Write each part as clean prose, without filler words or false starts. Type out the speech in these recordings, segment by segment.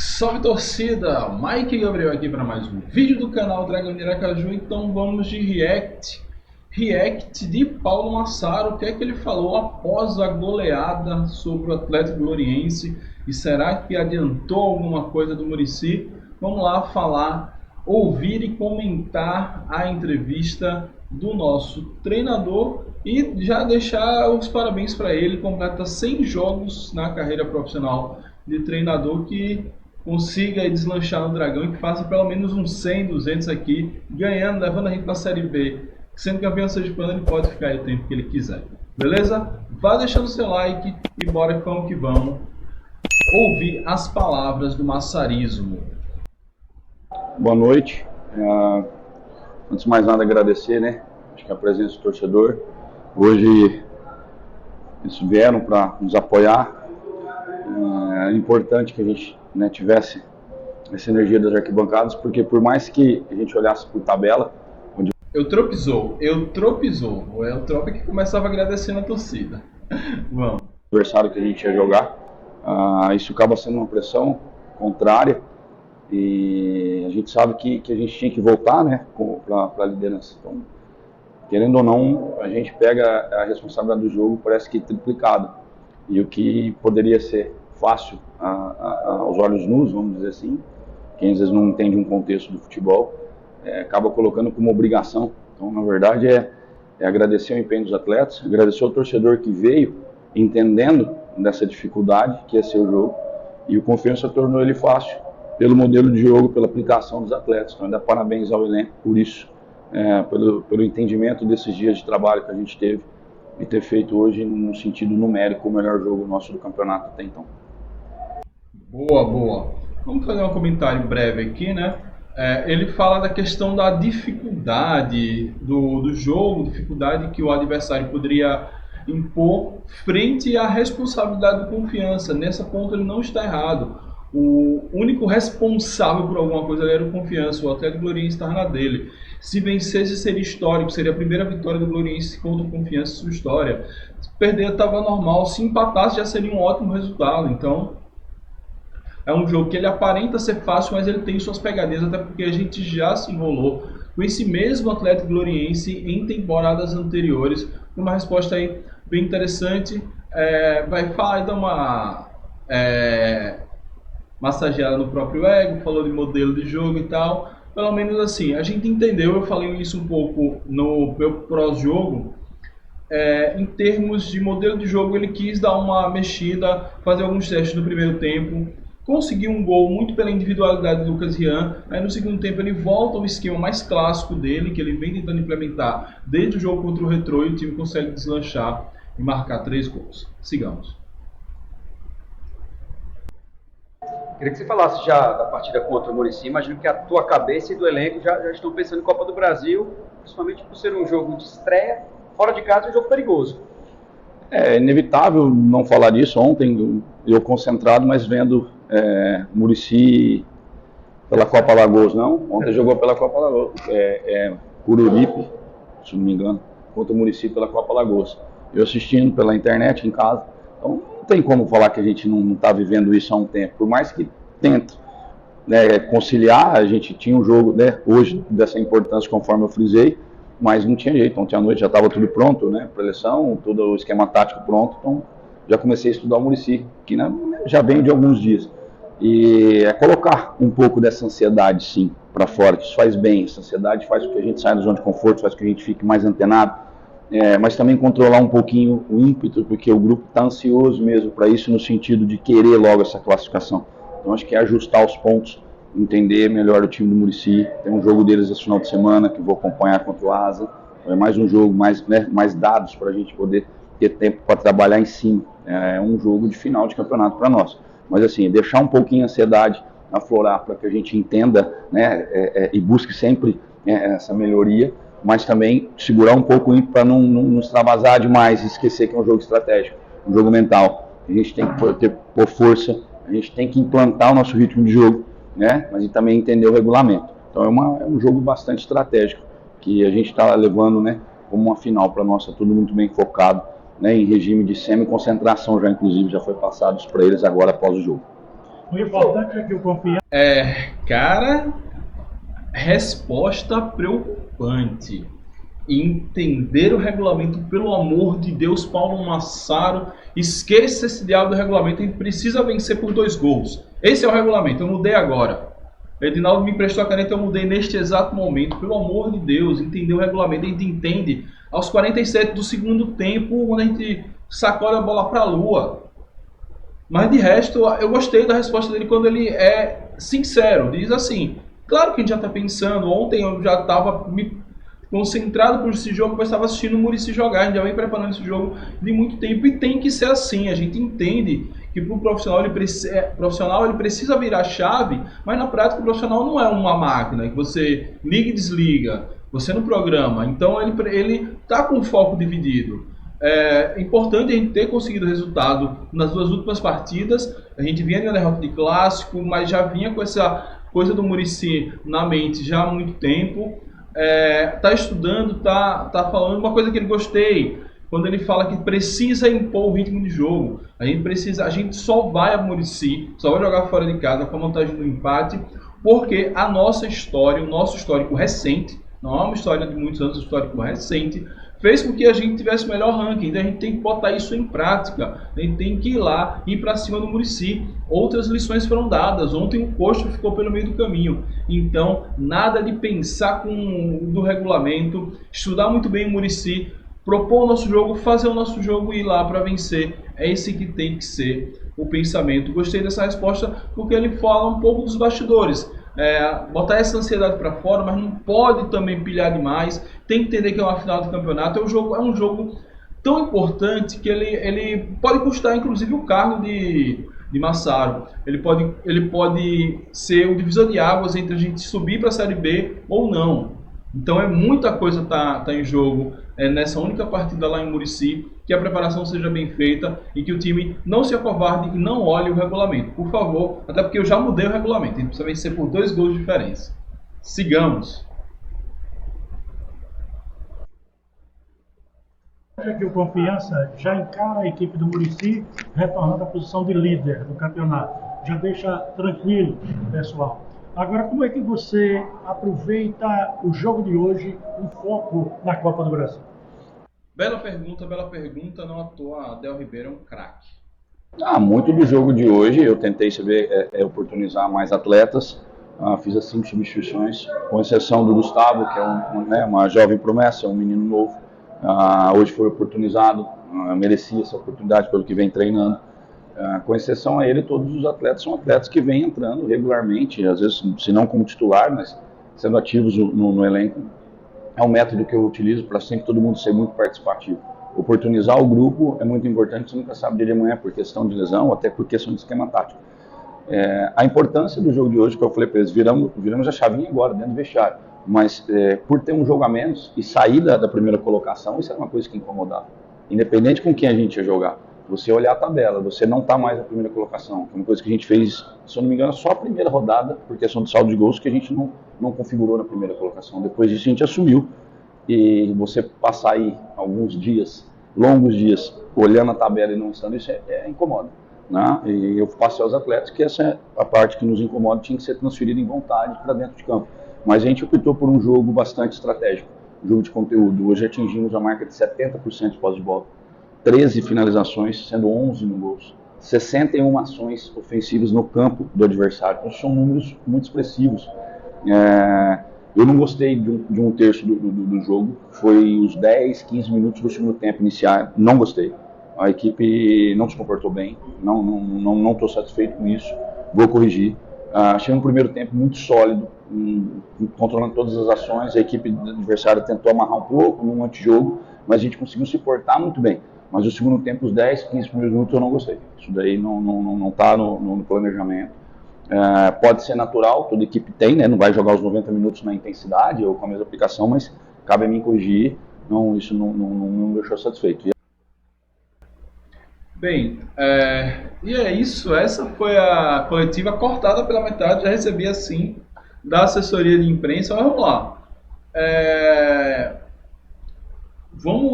Salve torcida, Mike Gabriel aqui para mais um vídeo do canal Dragão de Aracaju. Então vamos de React de Paulo Massaro. O que é que ele falou após a goleada sobre o Atlético Gloriense? E será que adiantou alguma coisa do Muricy? Vamos lá ouvir e comentar a entrevista do nosso treinador e já deixar os parabéns para ele. Completa 100 jogos na carreira profissional de treinador, que consiga deslanchar no Dragão e que faça pelo menos uns 100, 200 aqui, ganhando, levando a gente para a Série B. Sendo campeão sergipano, ele pode ficar aí o tempo que ele quiser. Beleza? Vá deixando seu like e bora que vamos ouvir as palavras do massarismo. Boa noite. Antes de mais nada, agradecer, né? Acho que a presença do torcedor. Hoje eles vieram para nos apoiar. É importante que a gente, né, tivesse essa energia das arquibancadas, porque por mais que a gente olhasse por tabela... Eu tropeçou. É o Trope que começava agradecendo a torcida. Vamos. O adversário que a gente ia jogar, isso acaba sendo uma pressão contrária, e a gente sabe que a gente tinha que voltar, né, para a liderança. Então, querendo ou não, a gente pega a responsabilidade do jogo, parece que triplicado. E o que poderia ser fácil aos olhos nus, vamos dizer assim, quem às vezes não entende um contexto do futebol, acaba colocando como obrigação. Então, na verdade, é agradecer o empenho dos atletas, agradecer ao torcedor que veio entendendo dessa dificuldade que ia ser o jogo, e o Confiança tornou ele fácil pelo modelo de jogo, pela aplicação dos atletas. Então, ainda parabéns ao elenco por isso, pelo entendimento desses dias de trabalho que a gente teve e ter feito hoje, no sentido numérico, o melhor jogo nosso do campeonato até então. Boa. Vamos fazer um comentário breve aqui, né? Ele fala da questão da dificuldade do jogo, dificuldade que o adversário poderia impor frente à responsabilidade do Confiança. Nessa ponta ele não está errado. O único responsável por alguma coisa era o Confiança. O Atlético Gloriense estava na dele. Se vencesse seria histórico, seria a primeira vitória do Gloriense contra o Confiança em sua história. Se perder estava normal, se empatasse já seria um ótimo resultado. Então é um jogo que ele aparenta ser fácil, mas ele tem suas pegadinhas, até porque a gente já se enrolou com esse mesmo Atlético Gloriense em temporadas anteriores. Uma resposta aí bem interessante. Vai falar e dar uma massageada no próprio ego, falou de modelo de jogo e tal. Pelo menos assim, a gente entendeu, eu falei isso um pouco no meu pós-jogo. Em termos de modelo de jogo, ele quis dar uma mexida, fazer alguns testes no primeiro tempo, conseguiu um gol muito pela individualidade do Lucas Rian. Aí no segundo tempo ele volta ao esquema mais clássico dele, que ele vem tentando implementar desde o jogo contra o Retrô, e o time consegue deslanchar e marcar 3 gols. Sigamos. Queria que você falasse já da partida contra o Muricy. Imagino que a tua cabeça e do elenco já estão pensando em Copa do Brasil, principalmente por ser um jogo de estreia, fora de casa, um jogo perigoso. É inevitável não falar disso. Ontem eu concentrado, mas vendo Muricy pela Copa Alagoas, não? Ontem jogou pela Copa Alagoas, Cururipe, se não me engano, contra o Muricy pela Copa Alagoas. Eu assistindo pela internet em casa. Então não tem como falar que a gente não está vivendo isso há um tempo. Por mais que tente, né, conciliar, a gente tinha um jogo, né, hoje dessa importância, conforme eu frisei, mas não tinha jeito. Ontem à noite já estava tudo pronto, né, preleção, todo o esquema tático pronto. Então já comecei a estudar o Muricy, que, né, já vem de alguns dias. E colocar um pouco dessa ansiedade, sim, para fora, que isso faz bem. Essa ansiedade faz com que a gente saia da zona de conforto, faz com que a gente fique mais antenado, mas também controlar um pouquinho o ímpeto, porque o grupo está ansioso mesmo para isso, no sentido de querer logo essa classificação. Então acho que é ajustar os pontos, entender melhor o time do Muricy. Tem um jogo deles esse final de semana que vou acompanhar contra o Asa. É mais um jogo, mais dados para a gente poder ter tempo para trabalhar em cima. É um jogo de final de campeonato para nós. Mas assim, deixar um pouquinho a ansiedade aflorar para que a gente entenda, né, e busque sempre essa melhoria, mas também segurar um pouco para não extravasar demais e esquecer que é um jogo estratégico, um jogo mental. A gente tem que pôr força, a gente tem que implantar o nosso ritmo de jogo, né, mas também entender o regulamento. Então é um jogo bastante estratégico, que a gente está levando, né, como uma final para nós, tudo muito bem focado, né, em regime de semi-concentração já, inclusive, já foi passado para eles agora após o jogo. O importante é que o Confiança... Cara, resposta preocupante. Entender o regulamento, pelo amor de Deus, Paulo Massaro, esqueça esse diabo do regulamento, a gente precisa vencer por 2 gols. Esse é o regulamento, eu mudei agora. Edinaldo me emprestou a caneta, eu mudei neste exato momento. Pelo amor de Deus, entender o regulamento, a gente entende aos 47 do segundo tempo, quando a gente sacode a bola para a lua. Mas de resto, eu gostei da resposta dele quando ele é sincero. Diz assim, claro que a gente já está pensando, ontem eu já estava me concentrado por esse jogo, pois estava assistindo o Muricy jogar, a gente já vem preparando esse jogo de muito tempo e tem que ser assim. A gente entende que para o profissional ele precisa virar chave, mas na prática o profissional não é uma máquina que você liga e desliga, você não programa. Então ele está com o foco dividido. É importante a gente ter conseguido resultado nas 2 últimas partidas. A gente vinha de uma derrota de clássico, mas já vinha com essa coisa do Muricy na mente já há muito tempo. Tá estudando, tá falando uma coisa que ele gostei, quando ele fala que precisa impor o ritmo de jogo. A gente só vai a Muricy, só vai jogar fora de casa com a vantagem do empate, porque a nossa história, o nosso histórico recente, não é uma história de muitos anos, um histórico recente, fez com que a gente tivesse o melhor ranking. Então a gente tem que botar isso em prática. A gente tem que ir lá, ir para cima do Muricy. Outras lições foram dadas. Ontem o Coxa ficou pelo meio do caminho. Então, nada de pensar do regulamento, estudar muito bem o Muricy, propor o nosso jogo, fazer o nosso jogo e ir lá para vencer. É esse que tem que ser o pensamento. Gostei dessa resposta porque ele fala um pouco dos bastidores. Botar essa ansiedade para fora, mas não pode também pilhar demais. Tem que entender que é uma final de campeonato. É um jogo tão importante que ele pode custar inclusive o cargo de Massaro. Ele pode ser o divisor de águas entre a gente subir para a Série B ou não. Então muita coisa tá em jogo nessa única partida lá em Muricy, que a preparação seja bem feita e que o time não se acovarde e não olhe o regulamento, por favor, até porque eu já mudei o regulamento, a gente precisa vencer por 2 gols de diferença. Sigamos. É que o Confiança já encara a equipe do Muricy retornando à posição de líder do campeonato. Já deixa tranquilo, pessoal. Agora, como é que você aproveita o jogo de hoje, um foco na Copa do Brasil? Bela pergunta, não à toa, Del Ribeiro é um craque. Muito do jogo de hoje eu tentei saber oportunizar mais atletas. Fiz as 5 substituições, com exceção do Gustavo, que é uma jovem promessa, um menino novo. Hoje foi oportunizado, merecia essa oportunidade pelo que vem treinando. Com exceção a ele, todos os atletas são atletas que vêm entrando regularmente, às vezes, se não como titular, mas sendo ativos no elenco. É um método que eu utilizo para sempre todo mundo ser muito participativo. Oportunizar o grupo é muito importante, você nunca sabe dia de amanhã por questão de lesão ou até por questão de esquema tático. A importância do jogo de hoje, que eu falei para eles, viramos a chavinha agora, dentro do vestiário. Mas por ter um jogo a menos e sair da primeira colocação, isso era uma coisa que incomodava. Independente com quem a gente ia jogar. Você olhar a tabela, você não está mais na primeira colocação. É uma coisa que a gente fez, se eu não me engano, só a primeira rodada, por questão de saldo de gols, que a gente não configurou na primeira colocação. Depois disso a gente assumiu. E você passar aí alguns dias, longos dias, olhando a tabela e não estando, isso incomoda. Né? E eu passei aos atletas que essa é a parte que nos incomoda, tinha que ser transferida em vontade para dentro de campo. Mas a gente optou por um jogo bastante estratégico, jogo de conteúdo. Hoje atingimos a marca de 70% de posse de bola. 13 finalizações, sendo 11 no gols. 61 ações ofensivas no campo do adversário. Então são números muito expressivos. Eu não gostei de um terço do jogo. Foi os 10, 15 minutos do segundo tempo iniciar. Não gostei. A equipe não se comportou bem. Não estou satisfeito com isso. Vou corrigir. Achei um primeiro tempo muito sólido, controlando todas as ações. A equipe do adversário tentou amarrar um pouco no antijogo, mas a gente conseguiu se portar muito bem. Mas o segundo tempo, os 10, 15 primeiros minutos, eu não gostei. Isso daí não está no planejamento. Pode ser natural, toda equipe tem, né? Não vai jogar os 90 minutos na intensidade ou com a mesma aplicação, mas cabe a mim corrigir. Isso não me deixou satisfeito. Bem, e é isso. Essa foi a coletiva cortada pela metade. Já recebi assim da assessoria de imprensa. Mas vamos lá.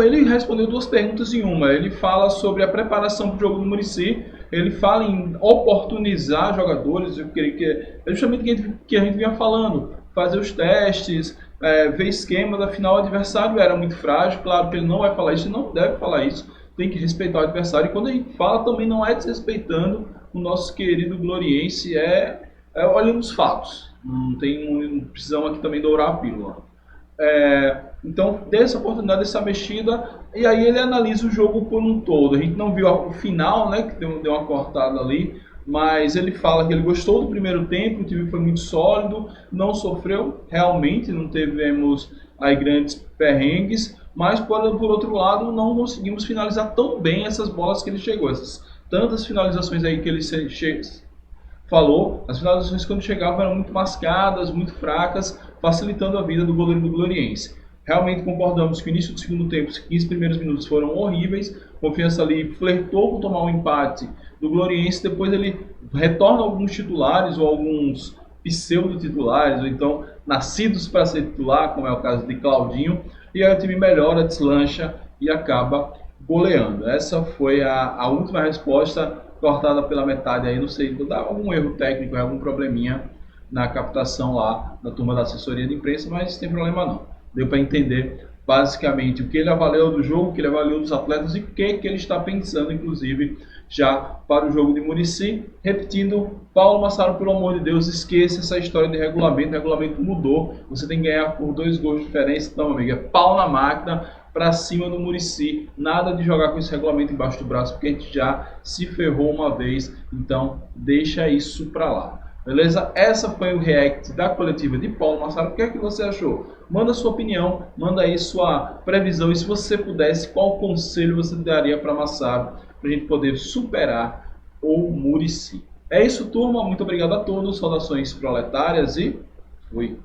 Ele respondeu 2 perguntas em uma. Ele fala sobre a preparação para o jogo do Muricy. ele fala em oportunizar jogadores, é justamente o que a gente vinha falando, fazer os testes, ver esquema, afinal o adversário era muito frágil, claro que ele não vai falar isso, não deve falar isso, tem que respeitar o adversário, e quando a gente fala também não é desrespeitando o nosso querido Gloriense, olhando os fatos, não precisamos aqui também dourar a pílula. Então, dê essa oportunidade, essa mexida, e aí ele analisa o jogo por um todo. A gente não viu o final, né, que deu uma cortada ali, mas ele fala que ele gostou do primeiro tempo, o time foi muito sólido, não sofreu, realmente, não tivemos aí grandes perrengues, mas por outro lado, não conseguimos finalizar tão bem essas bolas que ele chegou, essas tantas finalizações aí que ele falou, as finalizações quando chegavam eram muito mascadas, muito fracas, facilitando a vida do goleiro do Gloriense. Realmente concordamos que o início do segundo tempo, os 15 primeiros minutos foram horríveis, Confiança ali flertou com tomar um empate do Gloriense, depois ele retorna alguns titulares ou alguns pseudo-titulares, ou então nascidos para ser titular, como é o caso de Claudinho, e aí o time melhora, deslancha e acaba goleando. Essa foi a última resposta, cortada pela metade aí, não sei, dá algum erro técnico, algum probleminha na captação lá da turma da assessoria de imprensa, mas sem problema não. Deu para entender basicamente o que ele avaliou do jogo, o que ele avaliou dos atletas e o que ele está pensando, inclusive, já para o jogo de Muricy. Repetindo, Paulo Massaro, pelo amor de Deus, esqueça essa história de regulamento. O regulamento mudou, você tem que ganhar por 2 gols de diferença. Então, amigo, é pau na máquina, para cima do Muricy. Nada de jogar com esse regulamento embaixo do braço, porque a gente já se ferrou uma vez. Então, deixa isso para lá. Beleza? Essa foi o react da coletiva de Paulo Massaro. O que é que você achou? Manda sua opinião, manda aí sua previsão. E se você pudesse, qual conselho você daria para Massaro para a gente poder superar o Muricy? É isso, turma. Muito obrigado a todos. Saudações proletárias e fui.